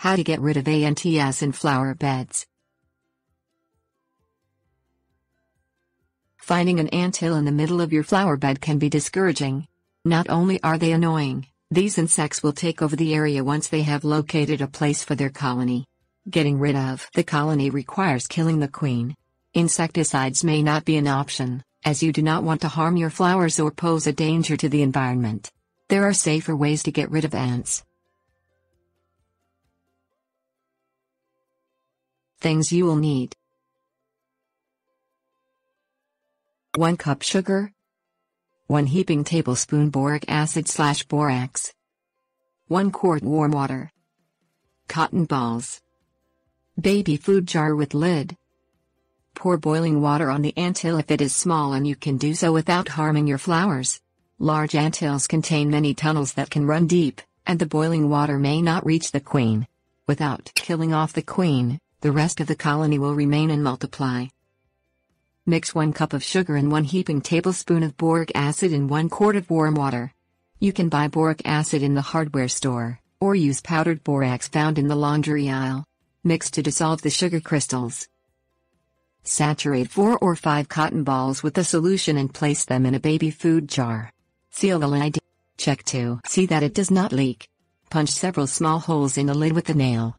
How to get rid of ants in flower beds. Finding an anthill in the middle of your flower bed can be discouraging. Not only are they annoying, these insects will take over the area once they have located a place for their colony. Getting rid of the colony requires killing the queen. Insecticides may not be an option, as you do not want to harm your flowers or pose a danger to the environment. There are safer ways to get rid of ants. Things you will need: 1 cup sugar, 1 heaping tablespoon boric acid/borax, 1 quart warm water, cotton balls, baby food jar with lid. Pour boiling water on the anthill if it is small and you can do so without harming your flowers. Large anthills contain many tunnels that can run deep, and the boiling water may not reach the queen. Without killing off the queen, the rest of the colony will remain and multiply. Mix 1 cup of sugar and 1 heaping tablespoon of boric acid in 1 quart of warm water. You can buy boric acid in the hardware store, or use powdered borax found in the laundry aisle. Mix to dissolve the sugar crystals. Saturate 4 or 5 cotton balls with the solution and place them in a baby food jar. Seal the lid. Check to see that it does not leak. Punch several small holes in the lid with a nail.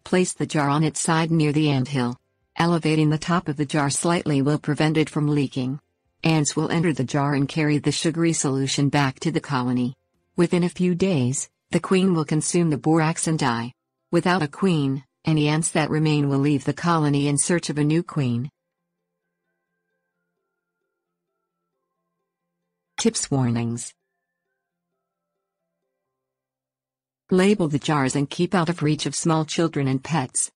Place the jar on its side near the anthill. Elevating the top of the jar slightly will prevent it from leaking. Ants will enter the jar and carry the sugary solution back to the colony. Within a few days, the queen will consume the borax and die. Without a queen, any ants that remain will leave the colony in search of a new queen. Tips: Warnings. Label the jars and keep out of reach of small children and pets.